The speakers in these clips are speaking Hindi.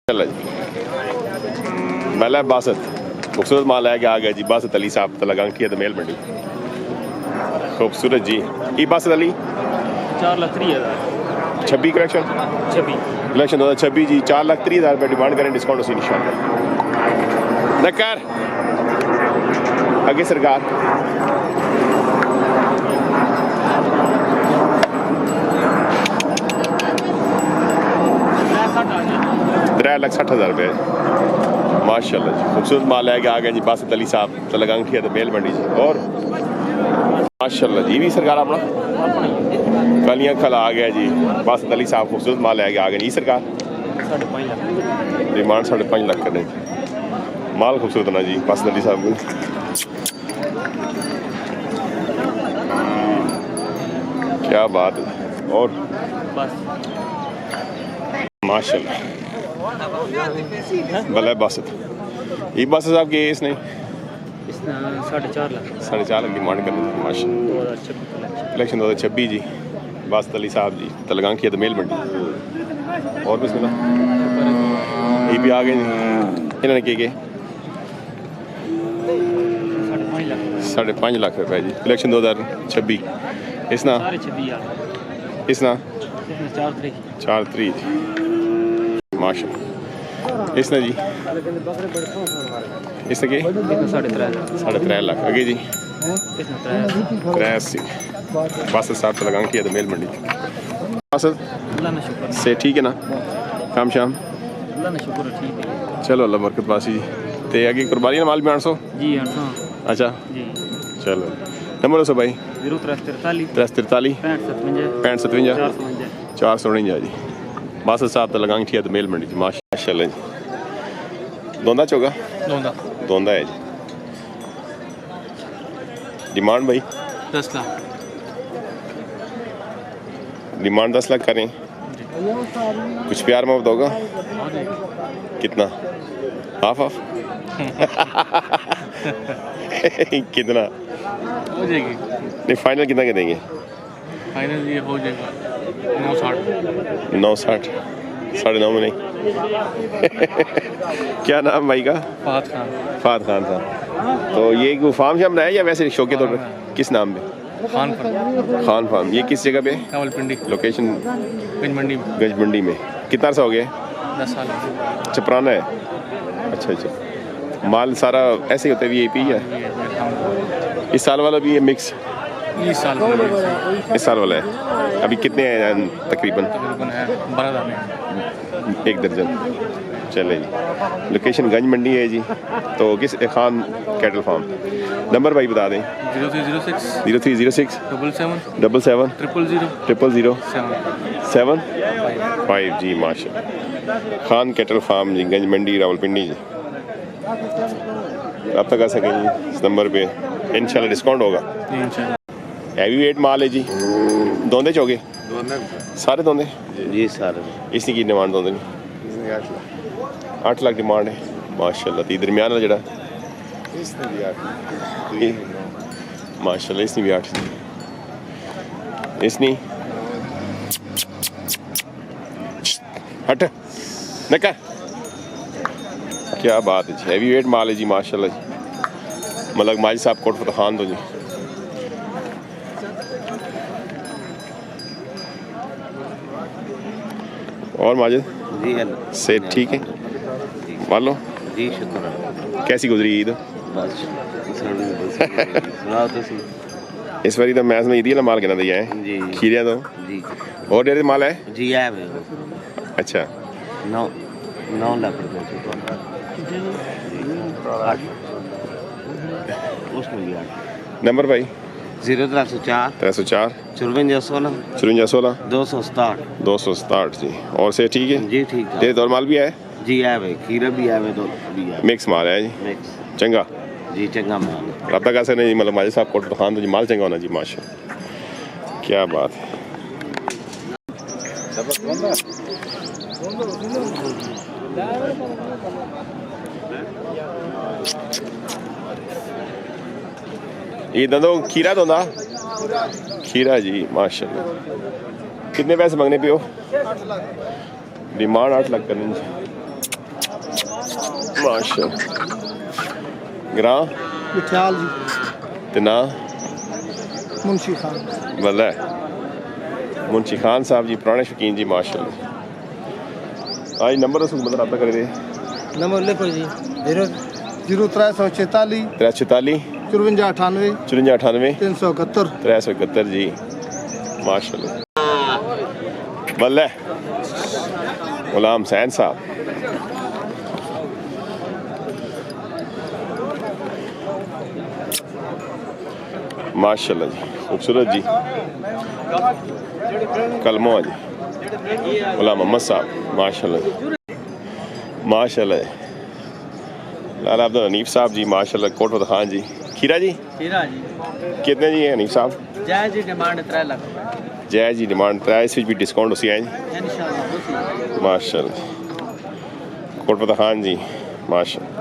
चलो जी मैला बासत खूबसूरत माल है कि आ गया जी। बासत अली साहब तला गांकी मेल मंडी खूबसूरत जी। ई बासत अली 4,30,000 26 कलेक्शन 2026 जी। 4,30,000 रुपये डिमांड करें, डिस्काउंट उसी निशान नकर आगे सरकार 3,60,000 रुपये माशाल्लाह जी। खूबसूरत माल है कि आ गया जी। बासत अली साहब तला गांकी मेल मंडी जी। और माशाल्लाह जी भी सरकार अपना कलियाँ खला आ गया जी। बासत अली साहब खूबसूरत माल है कि आ गया जी सरकार। 5.5 लाख डिमांड 5.5 लाख करने माल खूबसूरत ना जी। बासत अली साहब को क्या बात है। और बस माशाल्लाह भला बासत ये बासत साहब के इसने 4.5 लाख 4.5 लाख डिमांड करने माशाल्लाह। 2026 कलेक्शन 2026 जी। बासत अली साहब जी तलगां की मेल मंडी। और बिस्मिल्लाह ये भी आ गए जी। इन्होंने के 5.5 लाख रुपए जी। कलेक्शन 2026 इसना 4 तरीक माशाल्लाह। इसने जी इसने के 3.5 लाख आगे जी। 83 बासत साहब तलगां की मेल मंडी। बासत से ठीक है ना काम शाम चलो अल्लाह बरकत पासी जी। ते आगे कुर्बानी माल भी 800 जी। अच्छा जी चलो नंबर दसो भाई। 0343 65 57 449 जी। बासत साहब तो लगांग थी मेल मंडी जी माशाल्लाह जी। दोंदा चोगा दोंदा है जी। डिमांड भाई 10 लाख डिमांड 10 लाख करें कुछ प्यार में बताओगा कितना हाफ कितना हो जाएगी। नहीं फाइनल कितना के देंगे? फाइनल ये हो जाएगा 960 960 9.5 में नहीं क्या नाम भाई का? फहद खान साहब। तो ये फार्म शाम है या वैसे शौक के तौर पर? किस नाम पे? खान फार्म। ये किस जगह पे? रावलपिंडी लोकेशन गंज मंडी में। कितना अर्सा हो गया? 10 साल अच्छा पुराना है। अच्छा माल सारा ऐसे ही होता है VIP है? इस साल वाला भी है मिक्स? इस साल वाला है। अभी कितने हैं तकरीबन? 12 एक दर्जन। चले जी। लोकेशन गंज मंडी है जी। तो किस खान कैटल फार्म। नंबर भाई बता दें। 0306 77 000 7 जी माशाल्लाह। खान कैटल फार्म जी गंज मंडी रावलपिंडी जी। आप तक आ सकें जी इस नंबर पे इंशाल्लाह डिस्काउंट होगा। हैवी वेट माल है जी। दोंदे चौगे सारे दोंदे जी सारे इसकी की डिमांड दोंदे 8 लाख डिमांड है माशाल्लाह। ती दरमियान वाला जड़ा माशाल्लाह इसने भी 8 इसने हट नका क्या बात है जी। हैवी वेट माल है जी माशाल्लाह जी। मलक माजी साहब कोट फतह खान दो जी। और माजिद जी से ठीक है वालो जी शुक्र। कैसी गुजरी ईद? बस सुनाओ तो सी। इस बारी तो मैच में ईदी माल कितना दिया है जी खीरिया तो जी और डेरे माल है जी है अच्छा 9 लाख रुपये उसमें भी 8 नंबर भाई 0304 304 5416 5416 267 जी। और से ठीक है जी ठीक है। तेरे दौर माल भी है जी है भाई खीरा भी है दो भी है मिक्स माल है जी। मिक्स चंगा जी चंगा माल रब्ता कैसे नहीं मतलब माजी साहब कोट खान तो जी माल चंगा होना जी माशा क्या बात है। ये दंदो खीरा दोंदा खीरा जी माशाल्लाह। कितने पैसे मांगने पे हो? डिमांड 8 लाख करनी। माशाल्लाह ग्रां ख्याल जी ते ना मुंशी खान बल्ले मुंशी खान साहब जी पुराने शौकीन जी माशाल्लाह। आज नंबर दसो मतलब रब्ता करे दे नंबर लिखो जी 0344 346 5498 5498 371 371 जी माशाल्लाह। बल्ले गुलाम हुसैन साहब माशाल्लाह जी खूबसूरत जी कलमो जी गुलाम मोहम्मद साहब माशाल्लाह माशाल्लाह। लाला अब्दुल हनीफ साहब जी माशाल्लाह कोटवत खान जी खीरा जी हीरा जी कितने जी हैं हनीफ साहब जय जी डिमांड 3 लाख जय जी डिमांड 3 इस भी डिस्काउंट उसी आए जी इंशाल्लाह माशाल्लाह कोटवत खान जी माशाल्लाह।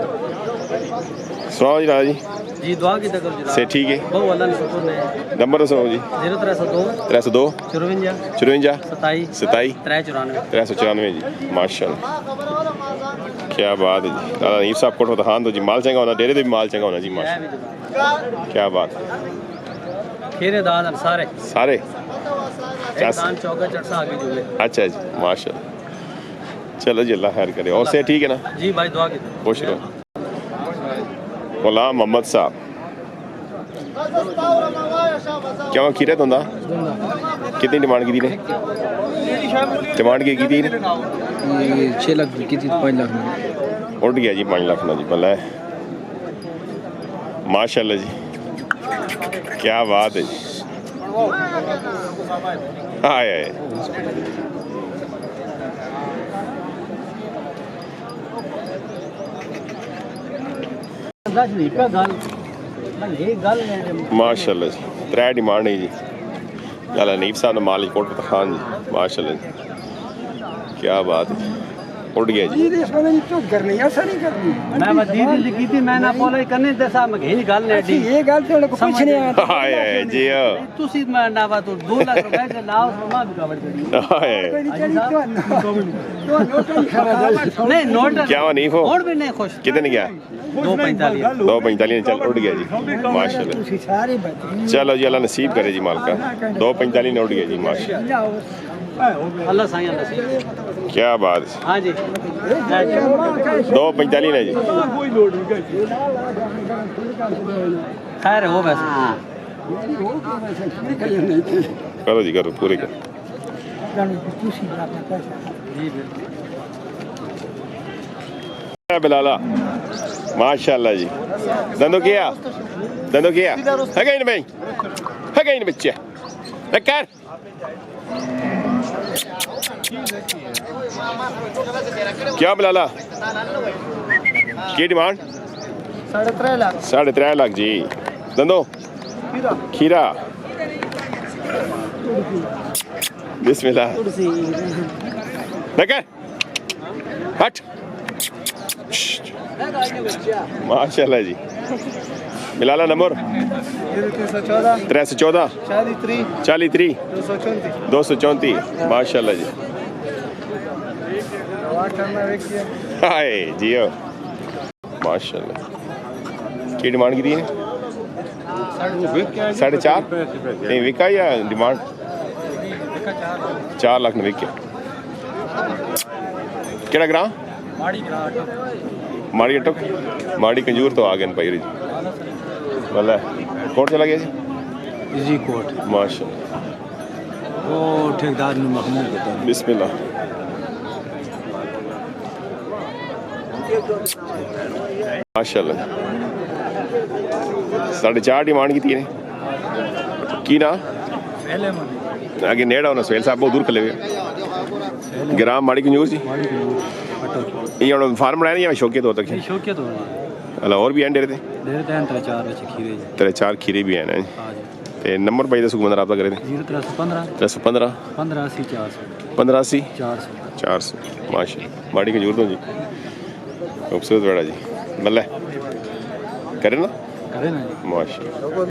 सुनाओ जी राजा जी जी दुआ की तकर जनाब से ठीक है बहुत अल्लाह ने शुक्र ने नंबर दसो जी 0302 302 54 54 27 27 394 394 जी माशाल्लाह क्या बात है जी। लाला हनीफ साहब कोटवत खान तो जी माल चंगा होना डेरे तो भी माल चंगा होना जी माशाल्लाह क्या बात खीरे दान सारे सारे दान चौका चरसा आगे जुड़े अच्छा जी माशाल्लाह। चलो जी अल्लाह खैर करे और से ठीक है ना जी भाई दुआ की खुश रहो। गुलाम मोहम्मद साहब क्यों खीरे तो कितनी डिमांड की थी ने डिमांड की थी 6 लाख की थी 5 लाख में उठ गया जी 5 लाख ना जी भला है माशाल्लाह जी क्या बात है जी आए आए माशाल्लाह जी 3 डिमांड है जी लाला हनीफ साहब ने मालिक कोटवत खान जी माशाल्लाह जी क्या बात है उड़ गया जी मैं दीदी लिखी थी मैं ना फॉलो करने दे साहब मैं ही गल ने डी ये गल तो कुछ नहीं है आए आए जी ਤੁਸੀਂ ਮੈਂ ਨਾ ਵਾ ਤੋ 2 ਲੱਖ ਰੁਪਏ ਦੇ ਲਾਓ ਸਮਾਂ ਵੀ ਕਵਰ ਕਰੀ आए नहीं नोट क्या हुआ हनीफ हो और भी नहीं खुश कितने गया 245 245 चल उड़ गया जी माशाल्लाह। चलो जी अल्लाह नसीब करे जी मालका 245 ने उड़ गया जी माशाल्लाह अल्लाह साईं अल्लाह सी क्या बात है हां जी 245 ने जी खैर हो बस करो जी करो पूरे करो बिलाला माशाल्लाह जी दंदो किया है कहीं भाई है कहीं बच्चे कर क्या बिलाला की डिमांड 3.5 लाख 3.5 लाख जी दंदो खीरा बिस्मिल्लाह लेकर हट माशाल्लाह जी बिलाला नंबर 314 43 234 माशाल्लाह जी हाय जियो माशाल्लाह की डिमांड की थी 4.5 नहीं विका या डिमांड 4 लाख में विका केड़ा ग्रां माड़ी अटक माड़ी कंजूर तो आ गए भाई जी भला कोट चला गया जी कोट माशाल्लाह वो ठेकेदार ने महमूद बता बिस्मिल्लाह माशाल्लाह 4.5 डिमांड की थी ने की ना आगे नेड़ा होना सुहेल साहब बहुत दूर खले हुए ग्राम माड़ी कंजूर जी ये फार्म बनाया या शौकियत हो तक शौकियत हो अल्लाह और भी हैं डेरे थे डेरे ते 3-4 खीरे जी 3-4 खीरे भी हैं ना ते नंबर भाई दसो बंदा रब्ता करे थे 0315 315 1580 400 माशाल्लाह माड़ी कंजूर तो जी खूबसूरत बड़ा जी बल्ले करे ना करे ना माशाल्लाह।